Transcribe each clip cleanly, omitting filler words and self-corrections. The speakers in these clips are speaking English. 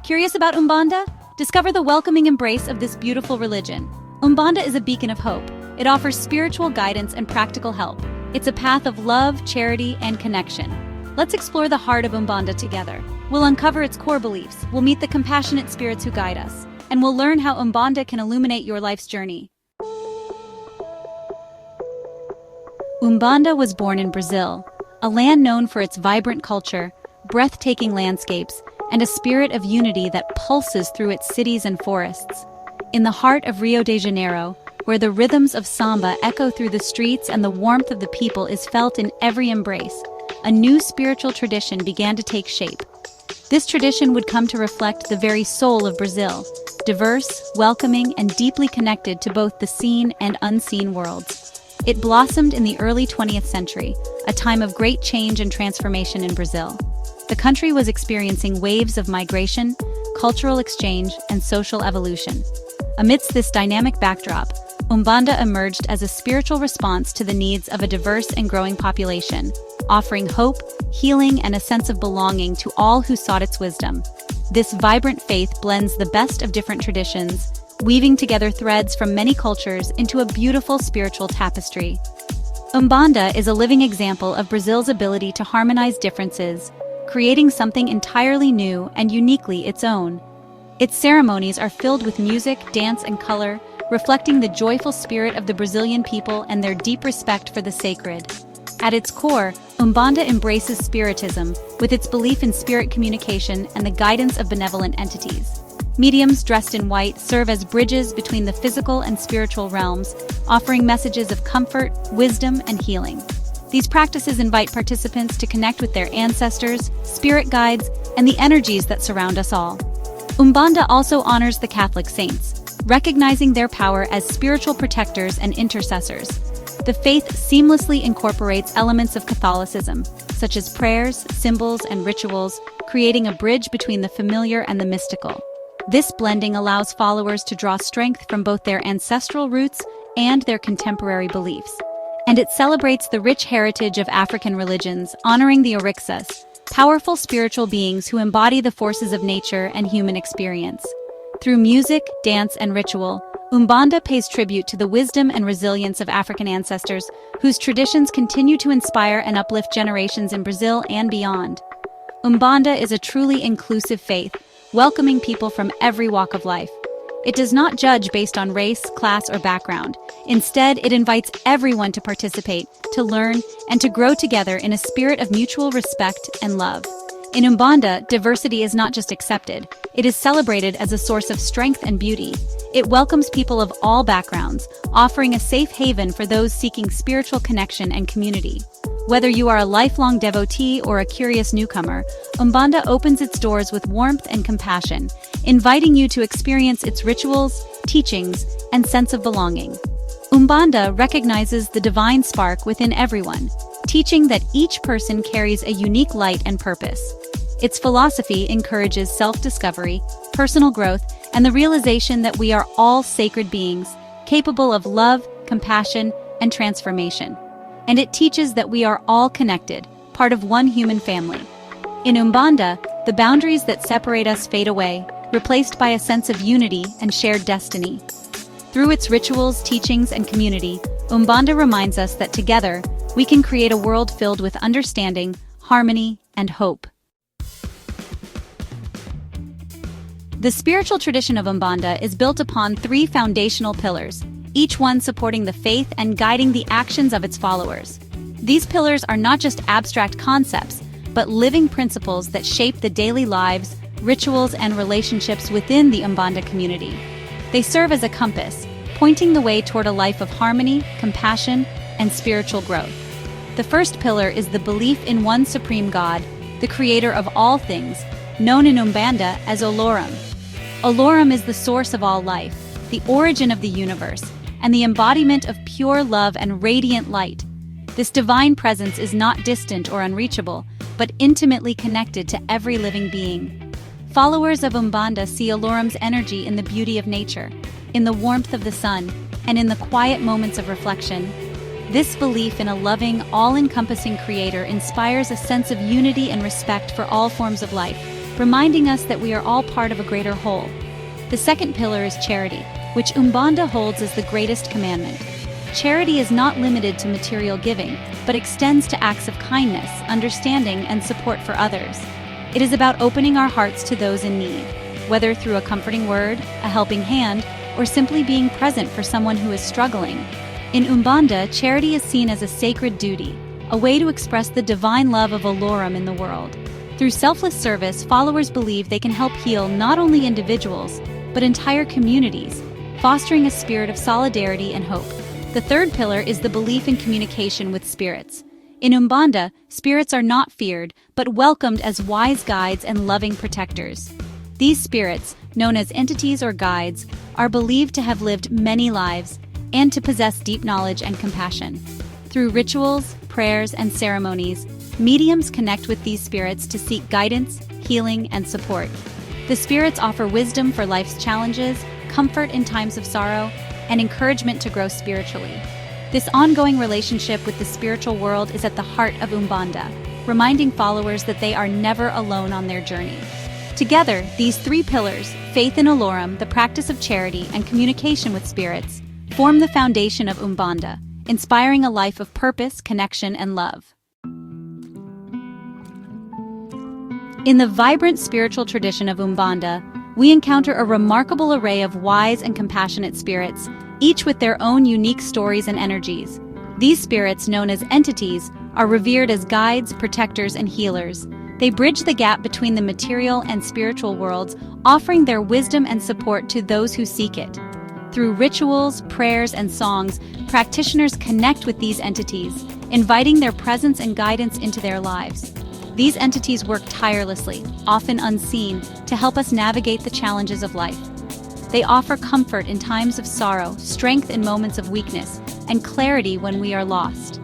Curious about Umbanda? Discover the welcoming embrace of this beautiful religion. Umbanda is a beacon of hope. It offers spiritual guidance and practical help. It's a path of love, charity, and connection. Let's explore the heart of Umbanda together. We'll uncover its core beliefs, we'll meet the compassionate spirits who guide us, and we'll learn how Umbanda can illuminate your life's journey. Umbanda was born in Brazil, a land known for its vibrant culture, breathtaking landscapes, and a spirit of unity that pulses through its cities and forests. In the heart of Rio de Janeiro, where the rhythms of samba echo through the streets and the warmth of the people is felt in every embrace, a new spiritual tradition began to take shape. This tradition would come to reflect the very soul of Brazil, diverse, welcoming, and deeply connected to both the seen and unseen worlds. It blossomed in the early 20th century, a time of great change and transformation in Brazil. The country was experiencing waves of migration, cultural exchange, and social evolution. Amidst this dynamic backdrop, Umbanda emerged as a spiritual response to the needs of a diverse and growing population, offering hope, healing, and a sense of belonging to all who sought its wisdom. This vibrant faith blends the best of different traditions, weaving together threads from many cultures into a beautiful spiritual tapestry. Umbanda is a living example of Brazil's ability to harmonize differences, creating something entirely new and uniquely its own. Its ceremonies are filled with music, dance, and color, reflecting the joyful spirit of the Brazilian people and their deep respect for the sacred. At its core, Umbanda embraces spiritism, with its belief in spirit communication and the guidance of benevolent entities. Mediums dressed in white serve as bridges between the physical and spiritual realms, offering messages of comfort, wisdom, and healing. These practices invite participants to connect with their ancestors, spirit guides, and the energies that surround us all. Umbanda also honors the Catholic saints, recognizing their power as spiritual protectors and intercessors. The faith seamlessly incorporates elements of Catholicism, such as prayers, symbols, and rituals, creating a bridge between the familiar and the mystical. This blending allows followers to draw strength from both their ancestral roots and their contemporary beliefs. And it celebrates the rich heritage of African religions, honoring the Orixás, powerful spiritual beings who embody the forces of nature and human experience. Through music, dance, and ritual, Umbanda pays tribute to the wisdom and resilience of African ancestors, whose traditions continue to inspire and uplift generations in Brazil and beyond. Umbanda is a truly inclusive faith, welcoming people from every walk of life. It does not judge based on race, class, or background. Instead, it invites everyone to participate, to learn, and to grow together in a spirit of mutual respect and love. In Umbanda, diversity is not just accepted, it is celebrated as a source of strength and beauty. It welcomes people of all backgrounds, offering a safe haven for those seeking spiritual connection and community. Whether you are a lifelong devotee or a curious newcomer, Umbanda opens its doors with warmth and compassion, inviting you to experience its rituals, teachings, and sense of belonging. Umbanda recognizes the divine spark within everyone, teaching that each person carries a unique light and purpose. Its philosophy encourages self-discovery, personal growth, and the realization that we are all sacred beings, capable of love, compassion, and transformation. And it teaches that we are all connected, part of one human family. In Umbanda, the boundaries that separate us fade away, replaced by a sense of unity and shared destiny. Through its rituals, teachings, and community, Umbanda reminds us that together, we can create a world filled with understanding, harmony, and hope. The spiritual tradition of Umbanda is built upon three foundational pillars, each one supporting the faith and guiding the actions of its followers. These pillars are not just abstract concepts, but living principles that shape the daily lives, rituals, and relationships within the Umbanda community. They serve as a compass, pointing the way toward a life of harmony, compassion, and spiritual growth. The first pillar is the belief in one supreme God, the creator of all things, known in Umbanda as Olorum. Olorum is the source of all life, the origin of the universe, and the embodiment of pure love and radiant light. This divine presence is not distant or unreachable, but intimately connected to every living being. Followers of Umbanda see Olorum's energy in the beauty of nature, in the warmth of the sun, and in the quiet moments of reflection. This belief in a loving, all-encompassing creator inspires a sense of unity and respect for all forms of life, reminding us that we are all part of a greater whole. The second pillar is charity, which Umbanda holds as the greatest commandment. Charity is not limited to material giving, but extends to acts of kindness, understanding, and support for others. It is about opening our hearts to those in need, whether through a comforting word, a helping hand, or simply being present for someone who is struggling. In Umbanda, charity is seen as a sacred duty, a way to express the divine love of Olorum in the world. Through selfless service, followers believe they can help heal not only individuals, but entire communities, fostering a spirit of solidarity and hope. The third pillar is the belief in communication with spirits. In Umbanda, spirits are not feared, but welcomed as wise guides and loving protectors. These spirits, known as entities or guides, are believed to have lived many lives and to possess deep knowledge and compassion. Through rituals, prayers, and ceremonies, mediums connect with these spirits to seek guidance, healing, and support. The spirits offer wisdom for life's challenges, comfort in times of sorrow, and encouragement to grow spiritually. This ongoing relationship with the spiritual world is at the heart of Umbanda, reminding followers that they are never alone on their journey. Together, these three pillars, faith in Olorum, the practice of charity, and communication with spirits, form the foundation of Umbanda, inspiring a life of purpose, connection, and love. In the vibrant spiritual tradition of Umbanda, we encounter a remarkable array of wise and compassionate spirits, each with their own unique stories and energies. These spirits, known as entities, are revered as guides, protectors, and healers. They bridge the gap between the material and spiritual worlds, offering their wisdom and support to those who seek it. Through rituals, prayers, and songs, practitioners connect with these entities, inviting their presence and guidance into their lives. These entities work tirelessly, often unseen, to help us navigate the challenges of life. They offer comfort in times of sorrow, strength in moments of weakness, and clarity when we are lost.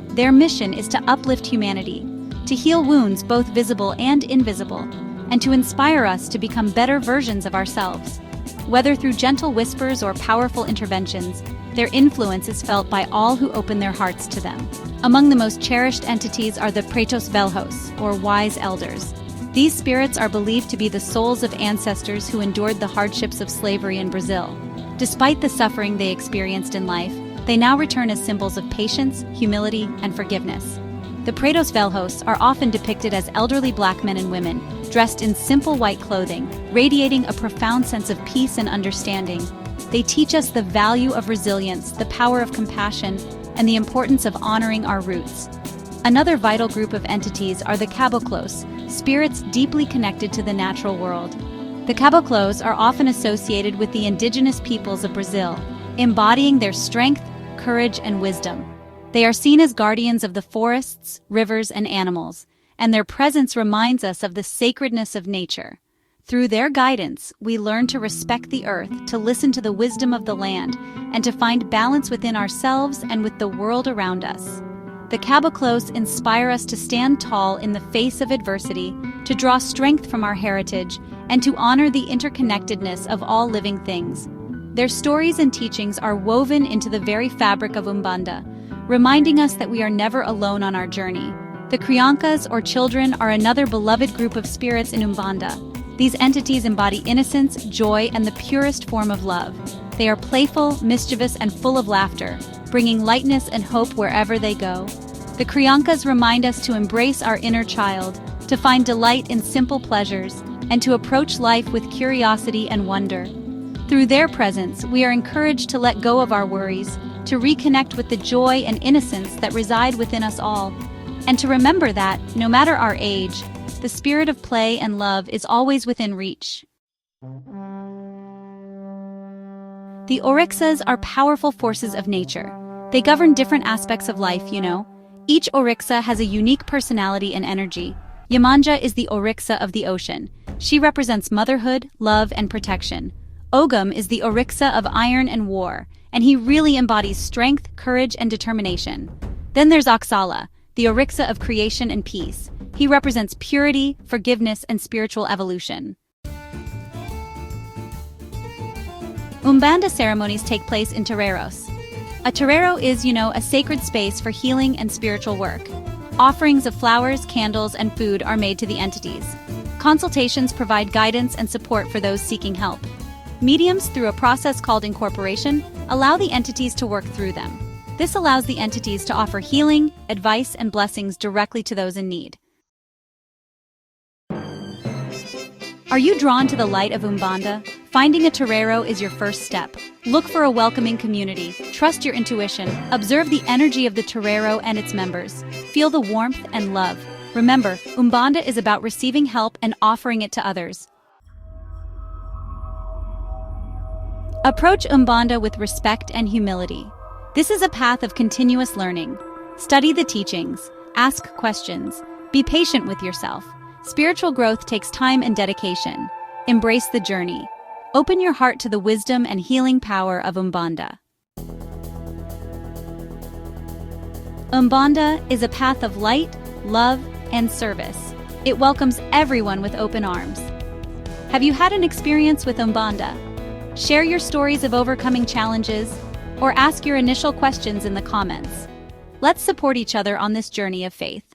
Their mission is to uplift humanity, to heal wounds both visible and invisible, and to inspire us to become better versions of ourselves. Whether through gentle whispers or powerful interventions, their influence is felt by all who open their hearts to them. Among the most cherished entities are the Pretos Velhos, or wise elders. These spirits are believed to be the souls of ancestors who endured the hardships of slavery in Brazil. Despite the suffering they experienced in life, they now return as symbols of patience, humility, and forgiveness. The Pretos Velhos are often depicted as elderly black men and women, dressed in simple white clothing, radiating a profound sense of peace and understanding. They teach us the value of resilience, the power of compassion, and the importance of honoring our roots. Another vital group of entities are the caboclos, spirits deeply connected to the natural world. The caboclos are often associated with the indigenous peoples of Brazil, embodying their strength, courage, and wisdom. They are seen as guardians of the forests, rivers, and animals, and their presence reminds us of the sacredness of nature. Through their guidance, we learn to respect the earth, to listen to the wisdom of the land, and to find balance within ourselves and with the world around us. The caboclos inspire us to stand tall in the face of adversity, to draw strength from our heritage, and to honor the interconnectedness of all living things. Their stories and teachings are woven into the very fabric of Umbanda, reminding us that we are never alone on our journey. The criancas, or children, are another beloved group of spirits in Umbanda. These entities embody innocence, joy, and the purest form of love. They are playful, mischievous, and full of laughter, bringing lightness and hope wherever they go. The criancas remind us to embrace our inner child, to find delight in simple pleasures, and to approach life with curiosity and wonder. Through their presence, we are encouraged to let go of our worries, to reconnect with the joy and innocence that reside within us all, and to remember that, no matter our age, the spirit of play and love is always within reach. The Orixás are powerful forces of nature. They govern different aspects of life, you know. Each Orixá has a unique personality and energy. Yemanja is the Orixá of the ocean. She represents motherhood, love, and protection. Ogum is the Orixá of iron and war, and he really embodies strength, courage, and determination. Then there's Oxala, the Orixá of creation and peace. He represents purity, forgiveness, and spiritual evolution. Umbanda ceremonies take place in terreiros. A terreiro is, a sacred space for healing and spiritual work. Offerings of flowers, candles, and food are made to the entities. Consultations provide guidance and support for those seeking help. Mediums, through a process called incorporation, allow the entities to work through them. This allows the entities to offer healing, advice, and blessings directly to those in need. Are you drawn to the light of Umbanda? Finding a terreiro is your first step. Look for a welcoming community, trust your intuition, observe the energy of the terreiro and its members, feel the warmth and love. Remember, Umbanda is about receiving help and offering it to others. Approach Umbanda with respect and humility. This is a path of continuous learning. Study the teachings, ask questions, be patient with yourself. Spiritual growth takes time and dedication. Embrace the journey. Open your heart to the wisdom and healing power of Umbanda. Umbanda is a path of light, love, and service. It welcomes everyone with open arms. Have you had an experience with Umbanda? Share your stories of overcoming challenges, or ask your initial questions in the comments. Let's support each other on this journey of faith.